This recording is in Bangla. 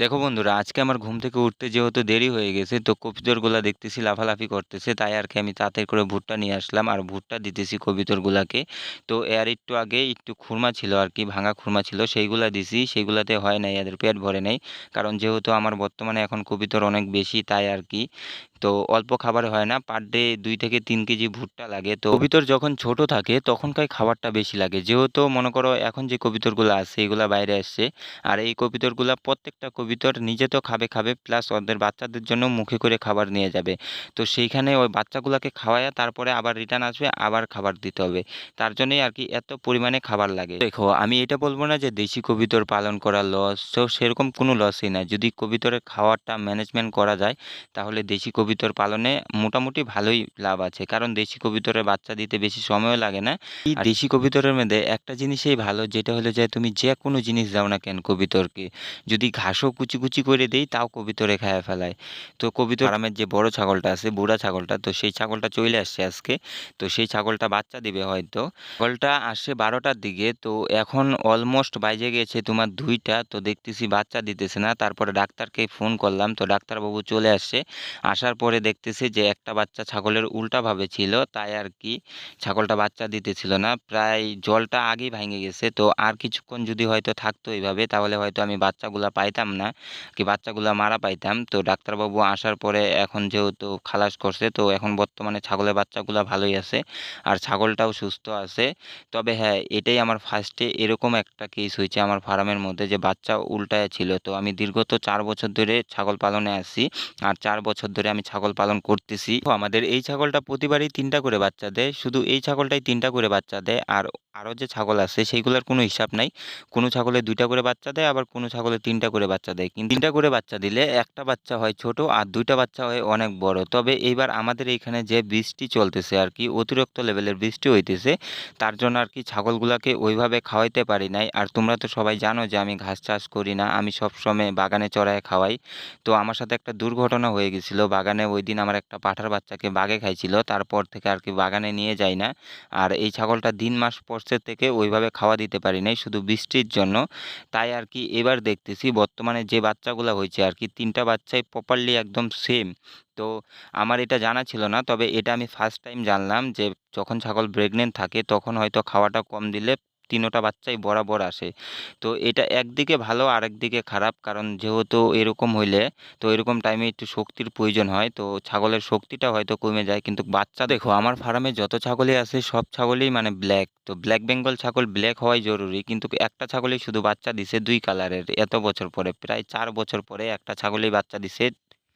দেখো বন্ধুরা, আজকে আমার ঘুম থেকে উঠতে যেহেতু দেরি হয়ে গেছে, তো কবুতরগুলা দেখতেছি লাফালাফি করতেছে, তাই আর কি আমি তাড়াতাড়ি করে ভুট্টা নিয়ে আসলাম আর ভুট্টা দিতেছি কবুতরগুলাকে। তো এর একটু আগে একটু খুরমা ছিল আর কি, ভাঙা খুরমা ছিল, সেইগুলা দিছি। সেইগুলাতে হয় নাই, এদের পেট ভরে নাই। কারণ যেহেতু আমার বর্তমানে এখন কবুতর অনেক বেশি, তাই আর কি। তো অল্প খাবারে হয় না, পার ডে 2 থেকে 3 কেজি ভুট্টা লাগে। তো কবিতর যখন ছোট থাকে তখনকার খাবারটা বেশি লাগে, যেহেতু মনে করো এখন যে কবিতরগুলো আছে এগুলা বাইরে আসছে। আর এই কবিতরগুলা প্রত্যেকটা কবিতর নিজে তো খাবে খাবে, প্লাস ওদের বাচ্চাদের জন্য মুখে করে খাবার নিয়ে যাবে। তো সেইখানে ওই বাচ্চাগুলোকে খাওয়ায় তারপরে আবার রিটার্ন আসবে, আবার খাবার দিতে হবে। তার জন্যই আর কি এত পরিমাণে খাবার লাগে। দেখো, আমি এটা বলবো না যে দেশি কবিতর পালন করা লস, তো সেরকম কোনো লসই না। যদি কবিতরের খাওয়ারটা ম্যানেজমেন্ট করা যায় তাহলে দেশি কবুতর পালনে মোটামুটি ভালোই লাভ আছে, কারণ দেশি কবুতরের বাচ্চা দিতে বেশি সময়ও লাগে না। আর দেশি কবুতরের মধ্যে একটা জিনিসই ভালো, যেটা হলো যে তুমি যে কোনো জিনিস দাও না কেন কবুতরকে, যদি ঘাসও কুচি কুচি করে দেই তাও কবুতরে খায় ফেলায়। তো কবুতর ফার্মের যে বড় ছাগলটা আছে, বুড়া ছাগলটা, তো সেই ছাগলটা চলে আসছে আজকে। তো সেই ছাগলটা বাচ্চা দিবে হয়তো। ছাগলটা আসে 12টার দিকে, তো এখন অলমোস্ট বাইজে গেছে তোমার 2টা, তো দেখতেছি বাচ্চা দিতেছে না। তারপরে ডাক্তারকে ফোন করলাম, তো ডাক্তারবাবু চলে আসছে। আসার পরে দেখতেছি যে একটা বাচ্চা ছাগলের উল্টাভাবে ছিল, তাই আর কি ছাগলটা বাচ্চা দিতেছিল না, প্রায় জলটা আগেই ভেঙে গেছে। তো আর কিছুক্ষণ যদি হয়তো থাকতো এইভাবে, তাহলে হয়তো আমি বাচ্চাগুলা পাইতাম না, কি বাচ্চাগুলা মারা পাইতাম। তো ডাক্তারবাবু আসার পরে এখন যেহেতু খালাস করছে, তো এখন বর্তমানে ছাগলের বাচ্চাগুলা ভালোই আছে আর ছাগলটাও সুস্থ আছে। তবে হ্যাঁ, এটাই আমার ফার্স্টে এরকম একটা কেস হয়েছে আমার ফার্মের মধ্যে, যে বাচ্চা উল্টায় ছিল। তো আমি দীর্ঘত 4 বছর ধরে ছাগল পালনে আছি, আর 4 বছর ধরে আমি ছাগল পালন করতেছি। তো আমাদের এই ছাগলটা প্রতিবারই 3টা করে বাচ্চা দেয়, শুধু এই ছাগলটাই 3টা করে বাচ্চা দেয়। আর আরও যে ছাগল আছে সেইগুলোর কোনো হিসাব নাই। কোনো ছাগলে 2টা করে বাচ্চা দেয়, আবার কোনো ছাগলে 3টা করে বাচ্চা দেয়। কিন্তু 3টা করে বাচ্চা দিলে একটা বাচ্চা হয় ছোট আর 2টা বাচ্চা হয় অনেক বড়। তবে এইবার আমাদের এইখানে যে বৃষ্টি চলতেছে আর কি, অতিরিক্ত লেভেলের বৃষ্টি হইতেছে, তার জন্য আর কি ছাগলগুলাকে ওইভাবে খাওয়াইতে পারি নাই। আর তোমরা তো সবাই জানো যে আমি ঘাস চাষ করি না, আমি সবসময় বাগানে চড়ায় খাওয়াই। তো আমার সাথে একটা দুর্ঘটনা হয়ে গেছিল বাগানে, ওই দিন আমার একটা পাঁঠার বাচ্চাকে বাঘে খাইছিল, তারপর থেকে আর কি বাগানে নিয়ে যাই না। আর এই ছাগলটা দিন মাস পরছে থেকে ওইভাবে খাওয়া দিতে পারি নাই, শুধু বৃষ্টির জন্য। তাই আর কি এবার দেখতেছি বর্তমানে যে বাচ্চাগুলো হয়েছে আর কি, 3টা বাচ্চাই প্রপারলি একদম সেম। তো আমার এটা জানা ছিল না, তবে এটা আমি ফার্স্ট টাইম জানলাম যে যখন ছাগল প্রেগনেন্ট থাকে তখন হয়তো খাওয়াটা কম দিলে 3টা বাচ্চাই বরাবর আসে। তো এটা একদিকে ভালো আর একদিকে খারাপ, কারণ যেহেতু এরকম হইলে, তো এরকম টাইমে একটু শক্তির প্রয়োজন হয়, তো ছাগলের শক্তিটা হয়তো কমে যায়। কিন্তু বাচ্চা দেখো, আমার ফার্মে যত ছাগলই আছে সব ছাগলই মানে ব্ল্যাক, তো ব্ল্যাক বেঙ্গল ছাগল ব্ল্যাক হওয়াই জরুরি, কিন্তু একটা ছাগলই শুধু বাচ্চা দিছে 2 কালারের, এত বছর পরে, প্রায় 4 বছর পরে একটা ছাগলই বাচ্চা দিছে